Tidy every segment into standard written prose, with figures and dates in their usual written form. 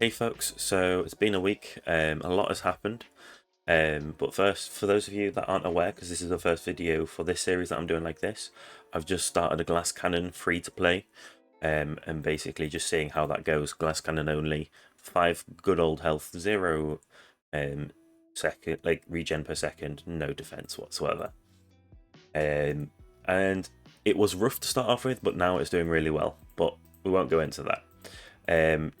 Hey folks, so it's been a week, a lot has happened, but first, for those of you that aren't aware, because this is the first video for this series that I'm doing like this, I've just started a glass cannon free to play, and basically just seeing how that goes. Glass cannon only, 5 good old health, 0 um, second, like regen per second, no defense whatsoever. And it was rough to start off with, but now it's doing really well, but we won't go into that.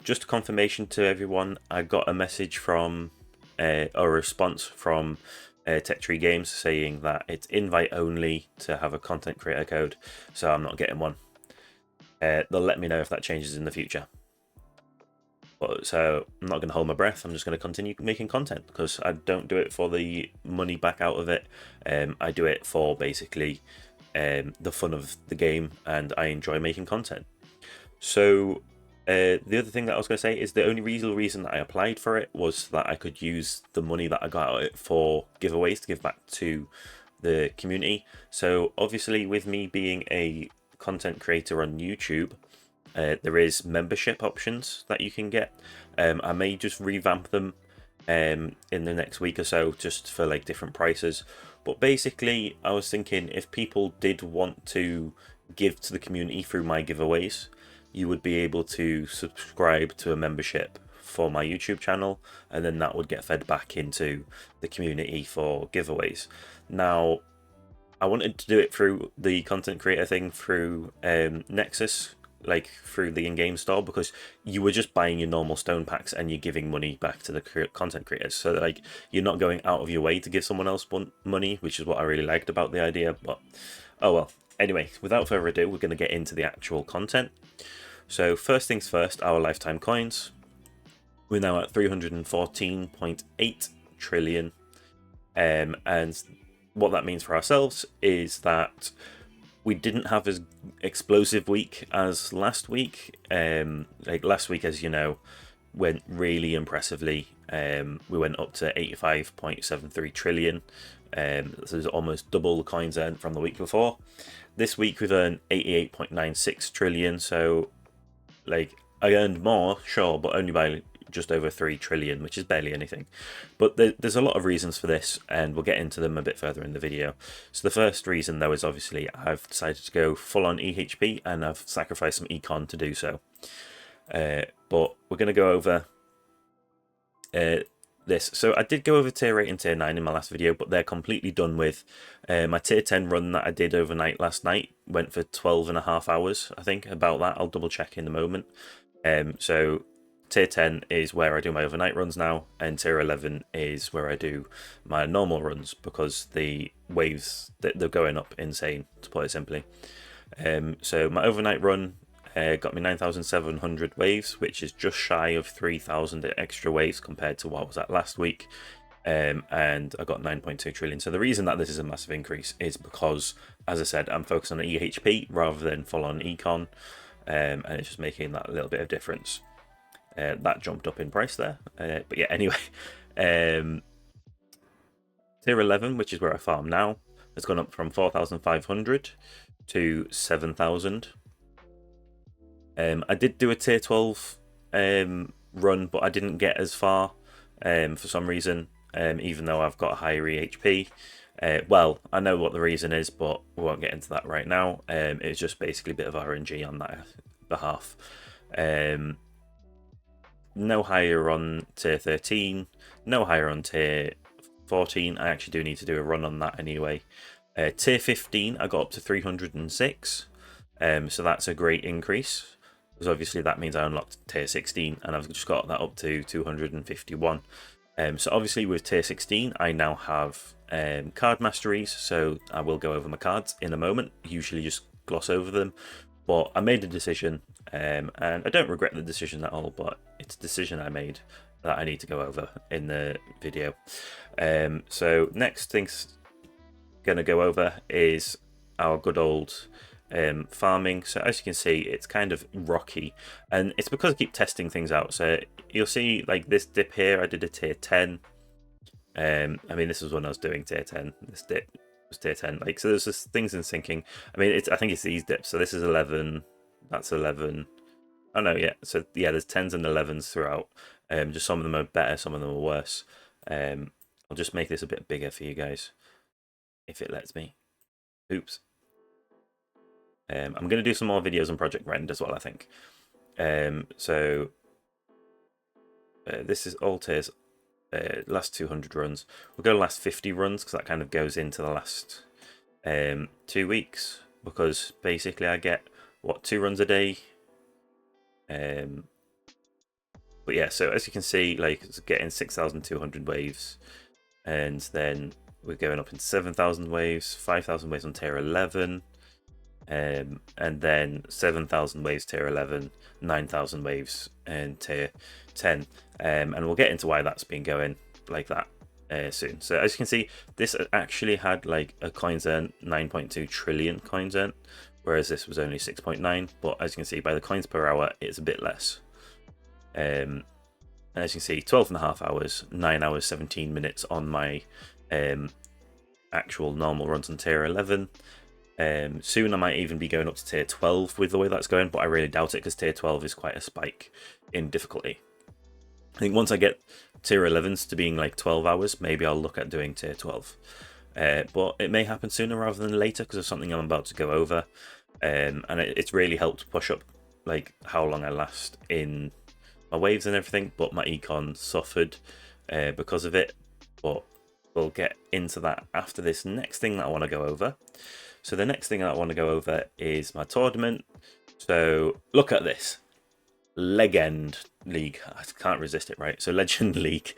Just a confirmation to everyone, I got a message from, a response from Tech Tree Games saying that it's invite only to have a content creator code, so I'm not getting one. They'll let me know if that changes in the future. So I'm not going to hold my breath. I'm just going to continue making content because I don't do it for the money back out of it. I do it for basically the fun of the game, and I enjoy making content. So the other thing that I was going to say is the only reason that I applied for it was that I could use the money that I got out of it for giveaways to give back to the community. So obviously, with me being a content creator on YouTube, there is membership options that you can get. I may just revamp them in the next week or so, just for like different prices. But basically, I was thinking if people did want to give to the community through my giveaways, you would be able to subscribe to a membership for my YouTube channel, and then that would get fed back into the community for giveaways. Now, I wanted to do it through the content creator thing through Nexus, like through the in-game store, because you were just buying your normal stone packs and you're giving money back to the content creators. So like you're not going out of your way to give someone else money, which is what I really liked about the idea. But oh well. Anyway, without further ado, we're going to get into the actual content. So first things first, our lifetime coins. We're now at 314.8 trillion. And what that means for ourselves is that we didn't have as explosive week as last week. Like last week, as you know, went really impressively. We went up to 85.73 trillion. So there's almost double the coins earned from the week before. This week we've earned 88.96 trillion. So like I earned more, sure, but only by just over 3 trillion, which is barely anything. But there's a lot of reasons for this, and we'll get into them a bit further in the video. So the first reason, though, is obviously I've decided to go full on EHP, and I've sacrificed some econ to do so. But we're going to go over this. So I did go over tier 8 and tier 9 in my last video, but they're completely done with. My tier 10 run that I did overnight last night went for 12.5 hours, I think, about that. I'll double check in a moment. So tier 10 is where I do my overnight runs now, and tier 11 is where I do my normal runs, because the waves, they're going up insane, to put it simply. So my overnight run got me 9,700 waves, which is just shy of 3,000 extra waves compared to what I was at last week. And I got 9.2 trillion. So the reason that this is a massive increase is because, as I said, I'm focused on EHP rather than full on econ, and it's just making that little bit of difference. That jumped up in price there, but yeah, anyway. Tier 11, which is where I farm now, has gone up from 4,500 to 7,000. I did do a tier 12 run, but I didn't get as far for some reason, even though I've got a higher EHP. Well, I know what the reason is, but we won't get into that right now. It's just basically a bit of RNG on that behalf. No higher on tier 13, no higher on tier 14. I actually do need to do a run on that anyway. Tier 15, I got up to 306, so that's a great increase, because obviously that means I unlocked tier 16, and I've just got that up to 251. So obviously with tier 16, I now have card masteries, so I will go over my cards in a moment, usually just gloss over them. But I made a decision, and I don't regret the decision at all, but it's a decision I made that I need to go over in the video. So next thing's going to go over is our good old farming. So as you can see, it's kind of rocky, and it's because I keep testing things out. So you'll see like this dip here, I did a tier 10. I mean, this was when I was doing tier 10. This dip was tier 10. Like, so there's just things in syncing. I mean, I think it's these dips. So this is 11, that's 11, Oh no, yeah. So yeah, there's 10s and 11s throughout. Just some of them are better, some of them are worse. I'll just make this a bit bigger for you guys, if it lets me. Oops. I'm going to do some more videos on Project Rend as well, I think. So this is all tiers, last 200 runs. We'll go last 50 runs because that kind of goes into the last 2 weeks. Because basically I get, what, 2 runs a day? But yeah, so as you can see, like, it's getting 6,200 waves. And then we're going up in 7,000 waves, 5,000 waves on tier 11. And then 7,000 waves tier 11, 9,000 waves and tier 10. And we'll get into why that's been going like that soon. So as you can see, this actually had like a coins earned 9.2 trillion coins earned, whereas this was only 6.9. But as you can see, by the coins per hour, it's a bit less. And as you can see, 12.5 hours, 9 hours, 17 minutes on my actual normal runs on tier 11. Soon I might even be going up to tier 12 with the way that's going, but I really doubt it because tier 12 is quite a spike in difficulty. I think once I get tier 11s to being like 12 hours, maybe I'll look at doing tier 12. But it may happen sooner rather than later because of something I'm about to go over. And it's really helped push up like how long I last in my waves and everything, but my econ suffered because of it. But we'll get into that after this next thing that I want to go over. So the next thing I want to go over is my tournament. So look at this. Legend League. I can't resist it, right? So Legend League.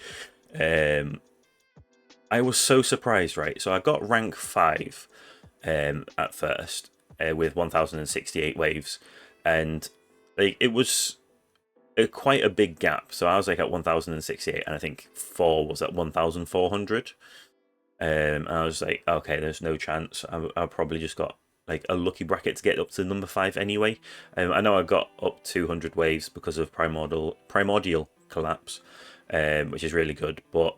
I was so surprised, right? So I got rank 5 at first with 1,068 waves. And like, it was quite a big gap. So I was like at 1,068 and I think 4 was at 1,400. And I was like, okay, there's no chance. I probably just got like a lucky bracket to get up to number 5 anyway. I know I got up 200 waves because of primordial collapse, which is really good. But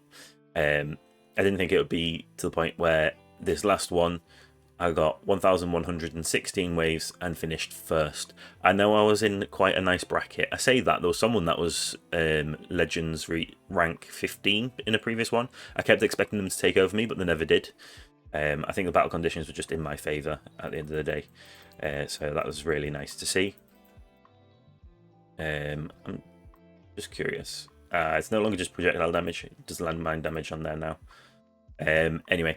I didn't think it would be to the point where this last one, I got 1,116 waves and finished first. I know I was in quite a nice bracket. I say that there was someone that was Legends rank 15 in a previous one. I kept expecting them to take over me, but they never did. I think the battle conditions were just in my favour at the end of the day. So that was really nice to see. I'm just curious. It's no longer just projectile damage. It does landmine damage on there now. Anyway,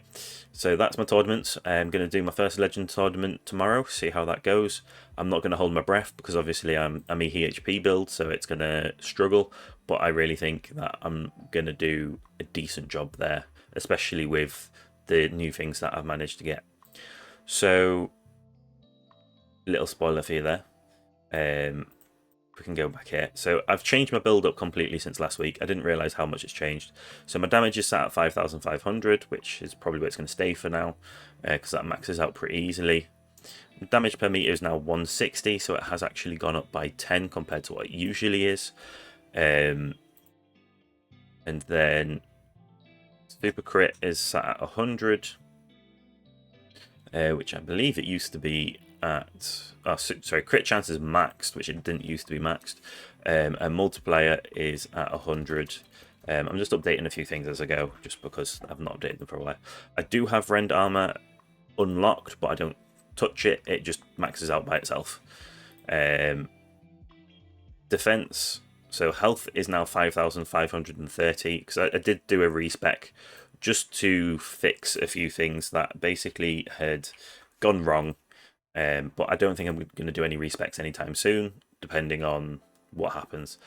so that's my tournaments. I'm going to do my first legend tournament tomorrow, see how that goes. I'm not going to hold my breath because obviously I'm a HP build, so it's going to struggle, but I really think that I'm going to do a decent job there, especially with the new things that I've managed to get. So, little spoiler for you there. We can go back here. So I've changed my build up completely since last week. I didn't realise how much it's changed. So my damage is sat at 5,500, which is probably where it's going to stay for now, because that maxes out pretty easily. Damage per meter is now 160, so it has actually gone up by 10 compared to what it usually is. And then super crit is sat at 100, which I believe it used to be at, sorry, crit chance is maxed, which it didn't used to be maxed, and multiplier is at 100. I'm just updating a few things as I go, just because I've not updated them for a while. I do have Rend Armor unlocked, but I don't touch it. It just maxes out by itself. Defense, so health is now 5,530, because I did do a respec just to fix a few things that basically had gone wrong. But I don't think I'm going to do any respecs anytime soon, depending on what happens.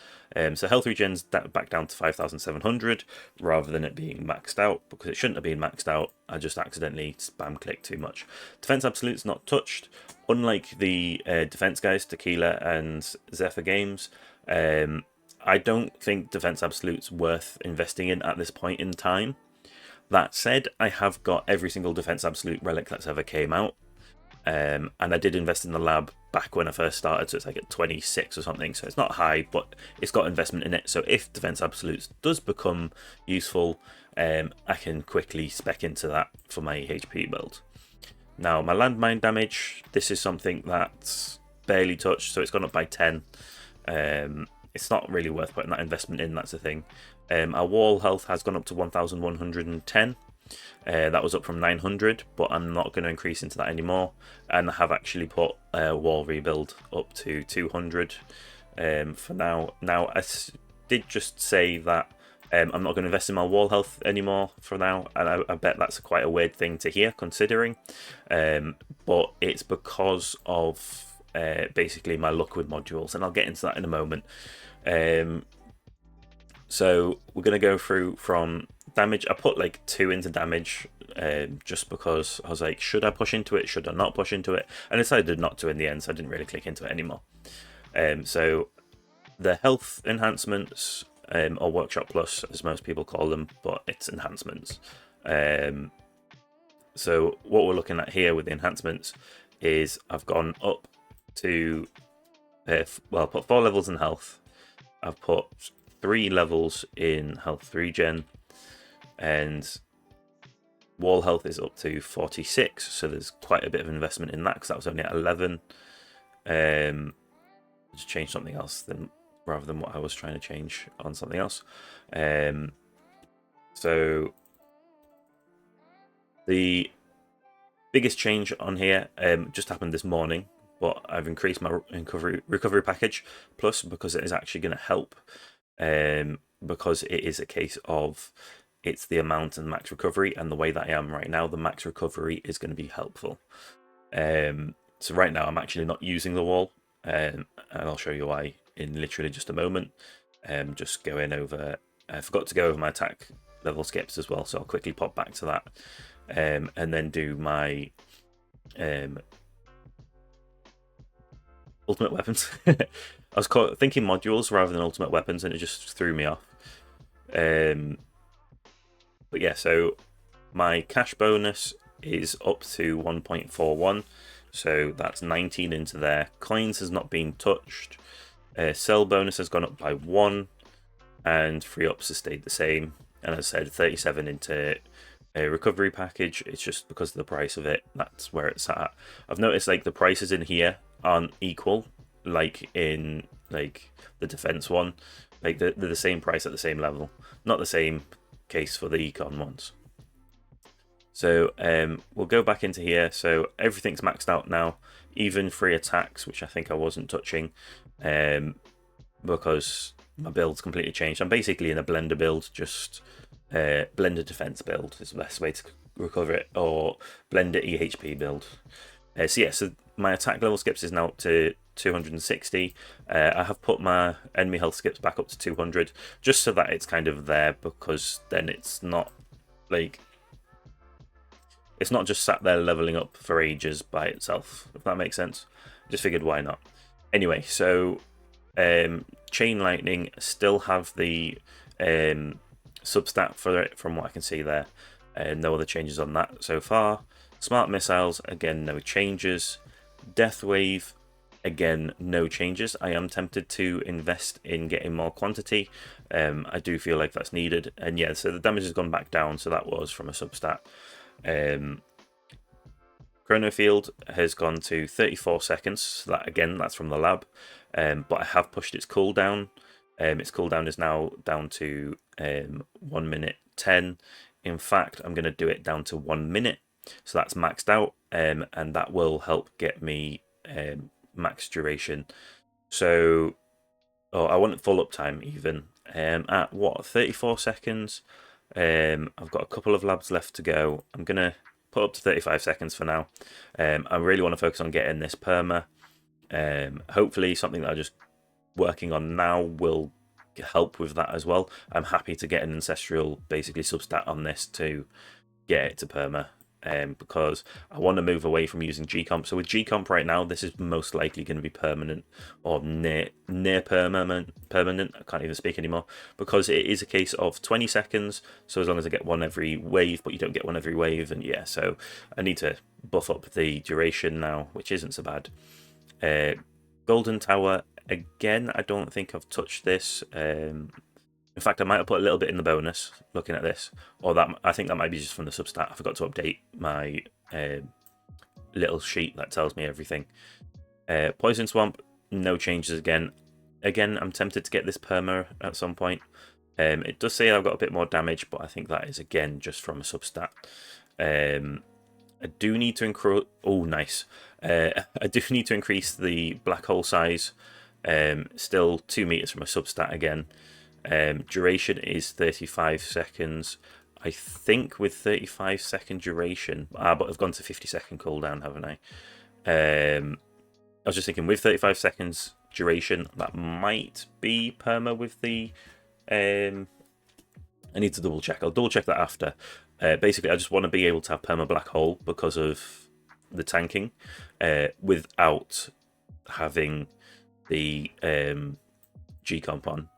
So health regen's back down to 5,700 rather than it being maxed out, because it shouldn't have been maxed out. I just accidentally spam clicked too much. Defense absolute's not touched. Unlike the defense guys, Tequila and Zephyr Games, I don't think defense absolute's worth investing in at this point in time. That said, I have got every single defense absolute relic that's ever came out. And I did invest in the lab back when I first started, so it's like at 26 or something, so it's not high, but it's got investment in it. So if Defense Absolutes does become useful, I can quickly spec into that for my HP build. Now, my landmine damage, this is something that's barely touched, so it's gone up by 10. It's not really worth putting that investment in, that's the thing. Our wall health has gone up to 1110. That was up from 900, but I'm not going to increase into that anymore. And I have actually put wall rebuild up to 200 for now. Now, did just say that I'm not going to invest in my wall health anymore for now, and I bet that's quite a weird thing to hear, considering. But it's because of basically my luck with modules, and I'll get into that in a moment. So we're going to go through from damage. I put like 2 into damage just because I was like, should I push into it? Should I not push into it? And I decided not to in the end, so I didn't really click into it anymore. So the health enhancements, or Workshop Plus, as most people call them, but it's enhancements. So what we're looking at here with the enhancements is I've gone up to, put 4 levels in health. I've put 3 levels in health regen, and wall health is up to 46, so there's quite a bit of investment in that because that was only at 11. Just change something else rather than what I was trying to change on something else. So the biggest change on here just happened this morning, but I've increased my recovery package plus because it is actually going to help. Because it is a case of it's the amount and max recovery, and the way that I am right now, the max recovery is going to be helpful. So right now I'm actually not using the wall, and I'll show you why in literally just a moment. Just going over, I forgot to go over my attack level skips as well, so I'll quickly pop back to that, and then do my ultimate weapons. I was thinking modules rather than ultimate weapons, and it just threw me off. But yeah, so my cash bonus is up to 1.41, so that's 19 into there. Coins has not been touched. Sell bonus has gone up by 1, and free ups has stayed the same. And as I said, 37 into a recovery package. It's just because of the price of it, that's where it's at. I've noticed like the prices in here aren't equal, like in like the defense one. Like they're the same price at the same level. Not the same case for the econ ones. So we'll go back into here. So everything's maxed out now, even free attacks, which I think I wasn't touching, because my build's completely changed. I'm basically in a blender build, just blender defense build is the best way to recover it, or blender EHP build. So yeah, so my attack level skips is now up to 260. I have put my enemy health skips back up to 200, just so that it's kind of there, because then it's not like it's not just sat there leveling up for ages by itself, if that makes sense. Just figured why not. Anyway, so chain lightning still have the substat for it from what I can see there. No other changes on that so far. Smart missiles, again, no changes. Death wave, again, no changes. I am tempted to invest in getting more quantity. I do feel like that's needed. And yeah, so the damage has gone back down, so that was from a substat. Chrono field has gone to 34 seconds. So that again, that's from the lab. But I have pushed its cooldown. Its cooldown is now down to 1 minute 10. In fact, I'm going to do it down to 1 minute. So that's maxed out, and that will help get me max duration. So, I want full uptime even. At what, 34 seconds? I've got a couple of labs left to go. I'm going to put up to 35 seconds for now. I really want to focus on getting this perma. Hopefully something that I'm just working on now will help with that as well. I'm happy to get an Ancestral basically substat on this to get it to perma. Because I want to move away from using G-Comp. So with G-Comp right now, this is most likely going to be permanent or near permanent. I can't even speak anymore, because it is a case of 20 seconds. So as long as I get one every wave, but you don't get one every wave, and yeah, so I need to buff up the duration now, which isn't so bad. Golden Tower, again, I don't think I've touched this. In fact, I might have put a little bit in the bonus looking at this, or that I think that might be just from the substat. I forgot to update my little sheet that tells me everything. Poison Swamp, no changes again. Again, I'm tempted to get this perma at some point. It does say I've got a bit more damage, but I think that is, again, just from a substat. I do need to increase... Oh, nice. I do need to increase the black hole size. Still 2 meters from a substat again. Duration is 35 seconds. I think with 35-second duration... but I've gone to 50-second cooldown, haven't I? I was just thinking, with 35 seconds duration, that might be perma with the... I need to double check. I'll double check that after. Basically, I just want to be able to have perma black hole because of the tanking, without having the G comp on.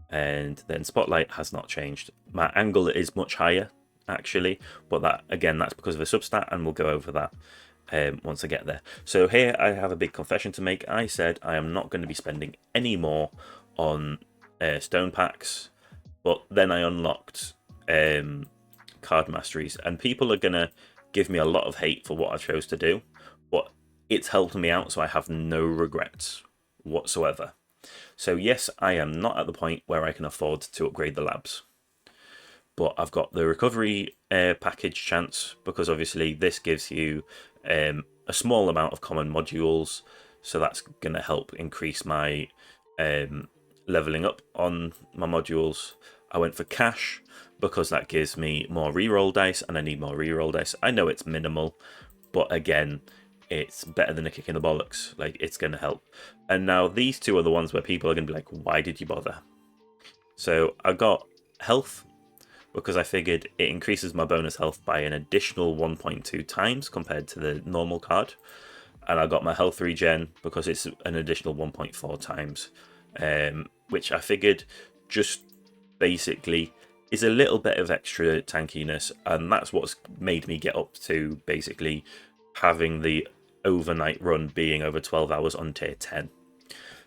And then spotlight has not changed. My angle is much higher actually, but that, again, that's because of a substat, and we'll go over that once I get there. So here I have a big confession to make. I said I am not going to be spending any more on stone packs, but then I unlocked card masteries, and people are going to give me a lot of hate for what I chose to do, but it's helped me out, so I have no regrets whatsoever. So yes, I am not at the point where I can afford to upgrade the labs, but I've got the recovery package chance, because obviously this gives you a small amount of common modules, so that's going to help increase my leveling up on my modules. I went for cash because that gives me more reroll dice, and I need more reroll dice. I know it's minimal, but again, it's better than a kick in the bollocks. Like, it's going to help. And now these two are the ones where people are going to be like, why did you bother? So I got health, because I figured it increases my bonus health by an additional 1.2 times compared to the normal card. And I got my health regen because it's an additional 1.4 times, which I figured just basically is a little bit of extra tankiness, and that's what's made me get up to basically having the overnight run being over 12 hours on tier 10.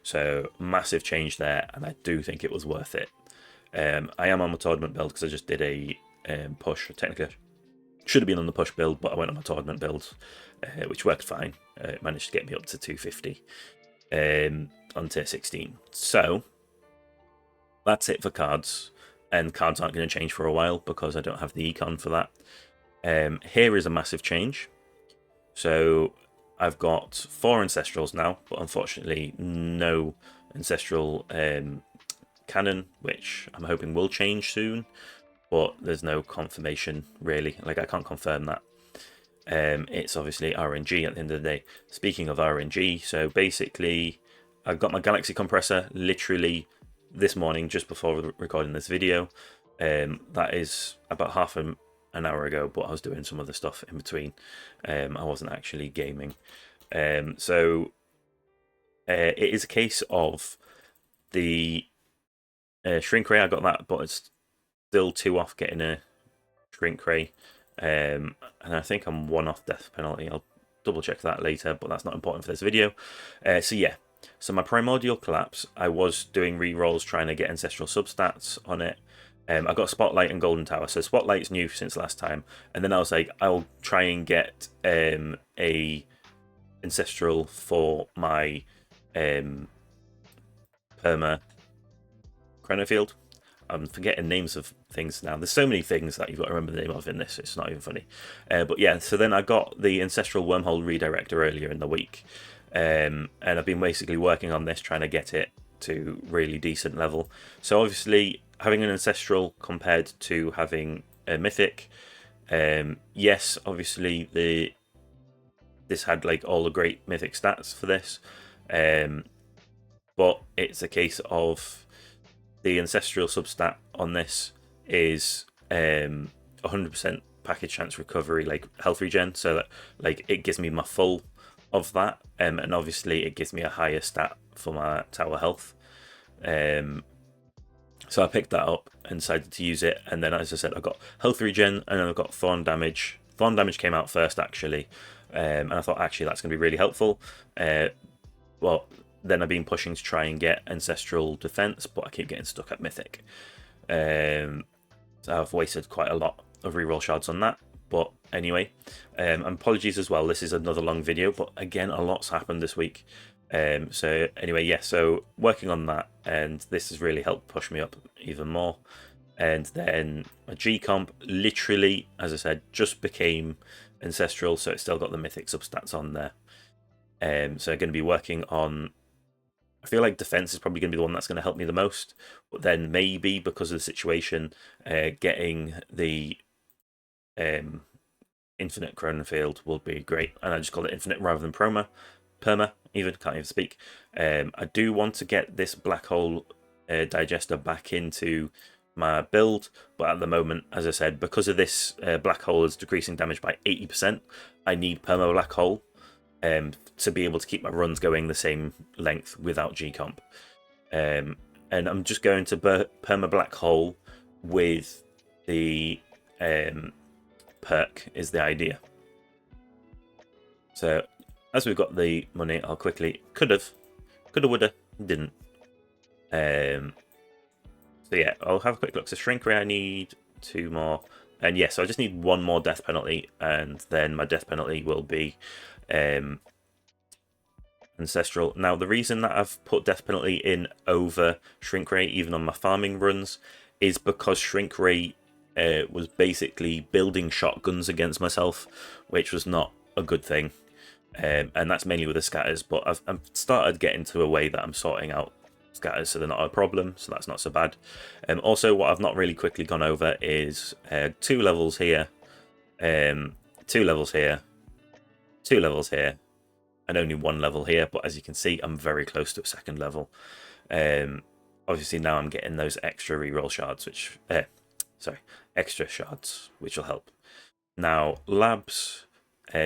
So massive change there, and I do think it was worth it. I am on my tournament build because I just did a push. Technically, I should have been on the push build, but I went on my tournament build, which worked fine. It managed to get me up to 250 on tier 16. So that's it for cards, and cards aren't going to change for a while because I don't have the econ for that. Here is a massive change. So I've got 4 Ancestrals now, but unfortunately no Ancestral cannon, which I'm hoping will change soon, but there's no confirmation really. Like, I can't confirm that. It's obviously RNG at the end of the day. Speaking of RNG, so basically I've got my Galaxy compressor literally this morning, just before recording this video. That is about half an hour ago, but I was doing some other stuff in between. I wasn't actually gaming. So it is a case of the shrink ray. I got that, but it's still 2 off getting a shrink ray. And I think I'm 1 off death penalty. I'll double check that later, but that's not important for this video. So yeah, so my Primordial Collapse, I was doing re-rolls trying to get Ancestral substats on it. I got Spotlight and Golden Tower, so Spotlight's new since last time. And then I was like, I'll try and get a Ancestral for my Perma Chronofield. I'm forgetting names of things now. There's so many things that you've got to remember the name of in this. It's not even funny. But yeah, so then I got the Ancestral Wormhole Redirector earlier in the week. And I've been basically working on this, trying to get it to really decent level. So obviously, having an Ancestral compared to having a Mythic, yes, obviously this had like all the great Mythic stats for this. But it's a case of the Ancestral substat on this is 100% package chance recovery, like health regen, so that like it gives me my full of that, and obviously it gives me a higher stat for my tower health. So I picked that up and decided to use it, and then, as I said, I got health regen, and then I've got thorn damage. Thorn damage came out first actually, and I thought actually that's going to be really helpful. Well, then I've been pushing to try and get Ancestral Defense, but I keep getting stuck at Mythic. So I've wasted quite a lot of reroll shards on that. But anyway, apologies as well. This is another long video, but again, a lot's happened this week. So anyway, yeah, so working on that, and this has really helped push me up even more. And then my G comp literally, as I said, just became Ancestral, so it's still got the mythic substats on there. So I'm going to be working on, I feel like defense is probably going to be the one that's going to help me the most, but then maybe because of the situation, getting the infinite Chronofield will be great. And I just call it infinite rather than perma even, can't even speak. I do want to get this black hole digester back into my build, but at the moment, as I said, because of this black hole is decreasing damage by 80%, I need perma black hole to be able to keep my runs going the same length without G comp. And I'm just going to perma black hole with the perk is the idea. So as we've got the money, I'll quickly coulda, woulda, didn't. So yeah, I'll have a quick look. So shrink ray, I need 2 more, and yes, so I just need 1 more death penalty, and then my death penalty will be Ancestral. Now the reason that I've put death penalty in over shrink ray, even on my farming runs, is because shrink ray was basically building shotguns against myself, which was not a good thing. And that's mainly with the scatters, but I've started getting to a way that I'm sorting out scatters so they're not a problem, so that's not so bad. Also, what I've not really quickly gone over is 2 levels here, 2 levels here, 2 levels here, and only 1 level here, but as you can see, I'm very close to a 2nd level. Obviously now I'm getting those extra reroll shards, which extra shards, which will help. Now labs,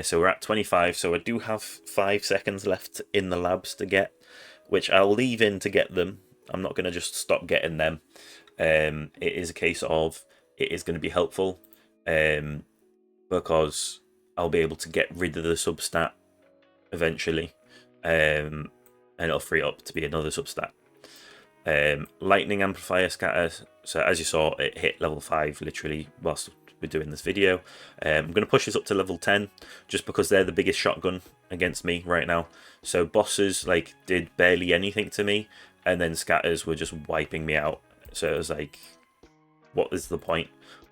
so we're at 25, so I do have 5 seconds left in the labs to get, which I'll leave in to get them. I'm not going to just stop getting them. It is a case of it is going to be helpful because I'll be able to get rid of the substat eventually, and it'll free up to be another substat. Lightning amplifier scatter, so as you saw, it hit level 5 literally whilst we're doing this video. I'm going to push this up to level 10 just because they're the biggest shotgun against me right now. So bosses like did barely anything to me, and then scatters were just wiping me out. So it was like, what is the point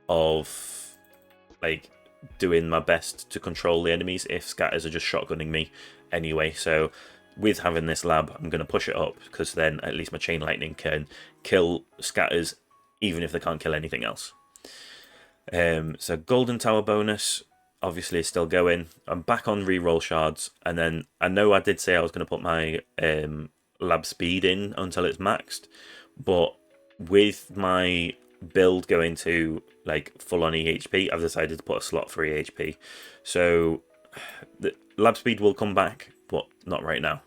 of like doing my best to control the enemies if scatters are just shotgunning me anyway? So with having this lab, I'm going to push it up because then at least my chain lightning can kill scatters even if they can't kill anything else. So golden tower bonus obviously is still going. I'm back on reroll shards, and then I know I did say I was going to put my lab speed in until it's maxed, but with my build going to like full on EHP, I've decided to put a slot for EHP. So the lab speed will come back, but not right now.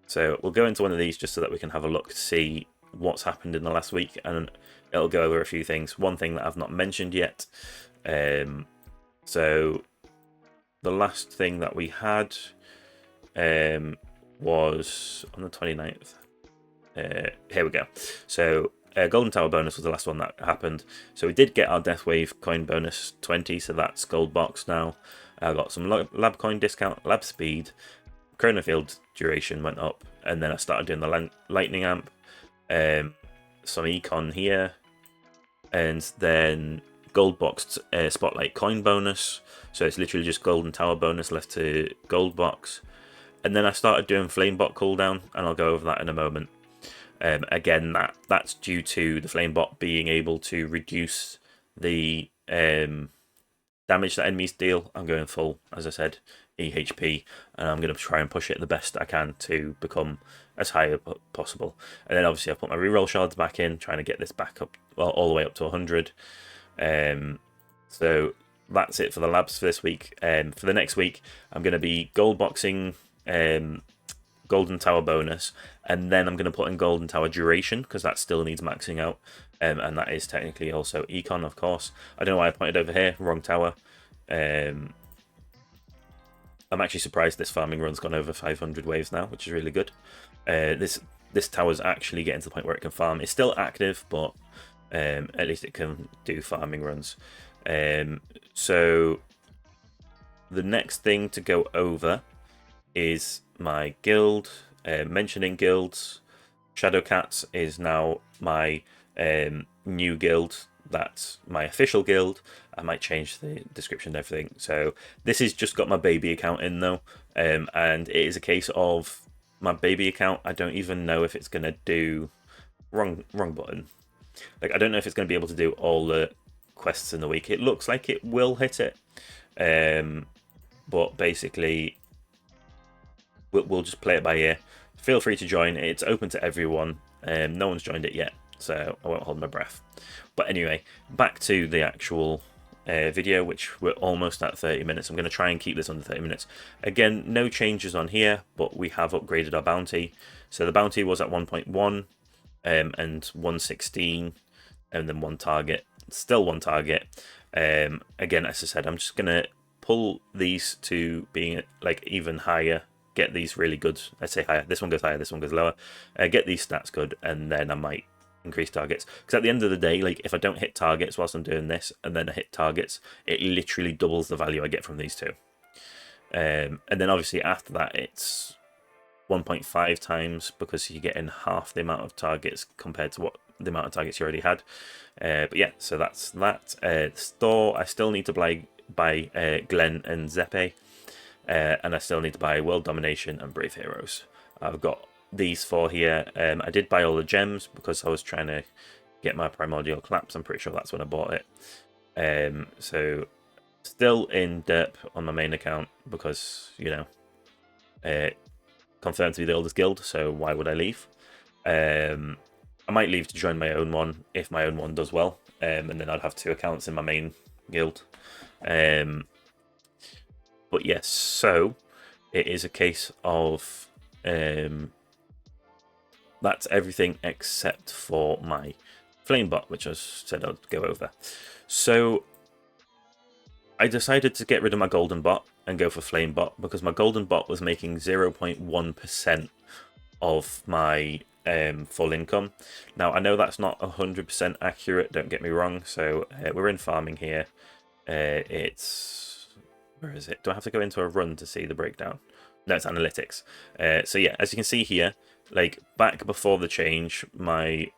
So we'll go into one of these just so that we can have a look to see what's happened in the last week, and it'll go over a few things. One thing that I've not mentioned yet. So the last thing that we had was on the 29th. Here we go. So golden tower bonus was the last one that happened. So we did get our death wave coin bonus 20, so that's gold box now. I got some lab coin discount, lab speed, Chronofield duration went up, and then I started doing the lightning amp, some econ here, and then gold boxed spotlight coin bonus. So it's literally just golden tower bonus left to gold box. And then I started doing flamebot cooldown, and I'll go over that in a moment. Again, that's due to the flamebot being able to reduce the damage that enemies deal. I'm going full, as I said, EHP, and I'm going to try and push it the best I can to become as high as possible. And then obviously I've put my reroll shards back in, trying to get this back up, well, all the way up to 100. So that's it for the labs for this week. For the next week, I'm going to be gold boxing golden tower bonus, and then I'm going to put in golden tower duration because that still needs maxing out, and that is technically also econ, of course. I don't know why I pointed over here, wrong tower. I'm actually surprised this farming run's gone over 500 waves now, which is really good. This tower's actually getting to the point where it can farm. It's still active, but at least it can do farming runs. So the next thing to go over is my guild. Mentioning guilds, Shadowcats is now my new guild. That's my official guild. I might change the description and everything. So this has just got my baby account in though, and it is a case of my baby account. I don't even know if it's gonna do wrong button. Like, I don't know if it's gonna be able to do all the quests in the week. It looks like it will hit it, but basically we'll just play it by ear. Feel free to join. It's open to everyone. No one's joined it yet, so I won't hold my breath. But anyway, back to the actual video, which we're almost at 30 minutes. I'm going to try and keep this under 30 minutes. Again, no changes on here, but we have upgraded our bounty. So the bounty was at 1.1 and 116, and then one target. Still one target. Again, as I said, I'm just going to pull these to being like even higher. Get these really good. Let's say higher. This one goes higher. This one goes lower. Get these stats good, and then I might increase targets. Because at the end of the day, like, if I don't hit targets whilst I'm doing this, and then I hit targets, it literally doubles the value I get from these two. And then obviously after that, it's 1.5 times because you're getting half the amount of targets compared to what the amount of targets you already had. But yeah, so that's that. The store, I still need to buy Glenn and Zeppe. And I still need to buy World Domination and Brave Heroes. I've got these four here. I did buy all the gems because I was trying to get my Primordial Collapse. I'm pretty sure that's when I bought it. So still in derp on my main account because, you know, confirmed to be the oldest guild, so why would I leave? I might leave to join my own one if my own one does well, and then I'd have two accounts in my main guild. But yes, so it is a case of that's everything except for my Flamebot, which I said I'd go over. So I decided to get rid of my Golden Bot and go for Flamebot because my Golden Bot was making 0.1% of my full income. Now, I know that's not 100% accurate, don't get me wrong. So we're in farming here. It's... Where is it? Do I have to go into a run to see the breakdown? No, it's analytics. So yeah, as you can see here, like back before the change, my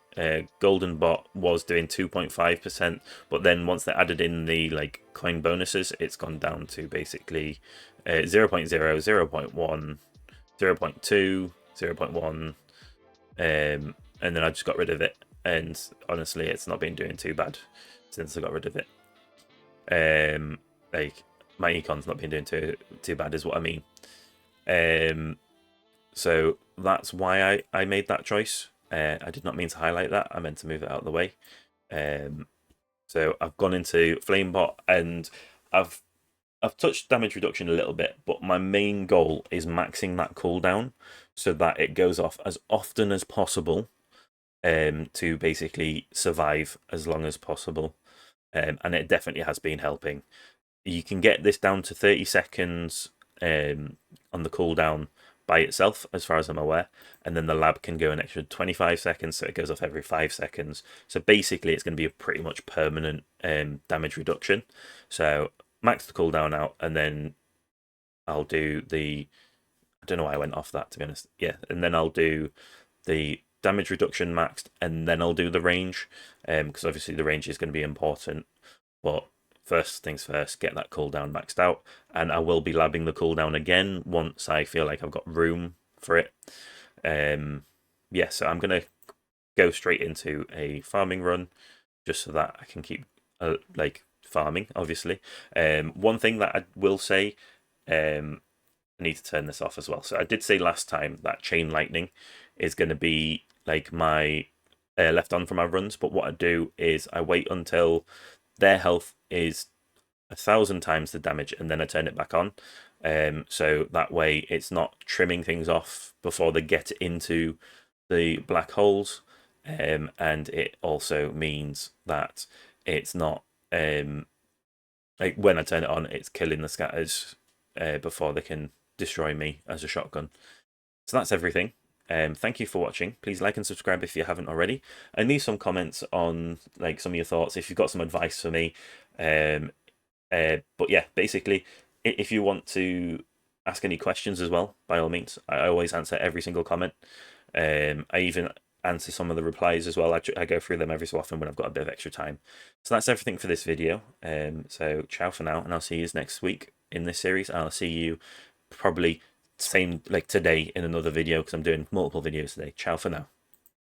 golden bot was doing 2.5%, but then once they added in the like coin bonuses, it's gone down to basically 0.0, 0.1, 0.2, 0.1, and then I just got rid of it. And honestly, it's not been doing too bad since I got rid of it. Like, my econ's not been doing too bad is what I mean. So that's why I made that choice. I did not mean to highlight that. I meant to move it out of the way. So I've gone into Flamebot and I've touched damage reduction a little bit, but my main goal is maxing that cooldown so that it goes off as often as possible to basically survive as long as possible. And it definitely has been helping. You can get this down to 30 seconds on the cooldown by itself, as far as I'm aware, and then the lab can go an extra 25 seconds, so it goes off every 5 seconds. So basically, it's going to be a pretty much permanent damage reduction. So max the cooldown out, and then I'll do the... I don't know why I went off that, to be honest. Yeah, and then I'll do the damage reduction maxed, and then I'll do the range, because obviously the range is going to be important, but first things first, get that cooldown maxed out, and I will be labbing the cooldown again once I feel like I've got room for it. Yeah, so I'm going to go straight into a farming run, just so that I can keep like farming, obviously. One thing that I will say, I need to turn this off as well. So I did say last time that Chain Lightning is going to be like my left on for my runs, but what I do is I wait until their health is 1,000 times the damage, and then I turn it back on. So that way it's not trimming things off before they get into the black holes. And it also means that it's not like when I turn it on, it's killing the scatters before they can destroy me as a shotgun. So that's everything. Thank you for watching. Please like and subscribe if you haven't already, and leave some comments on like some of your thoughts if you've got some advice for me. But yeah, basically, if you want to ask any questions as well, by all means. I always answer every single comment. I even answer some of the replies as well. I go through them every so often when I've got a bit of extra time. So that's everything for this video. So ciao for now, and I'll see you next week in this series. I'll see you probably same like today in another video because I'm doing multiple videos today. Ciao for now.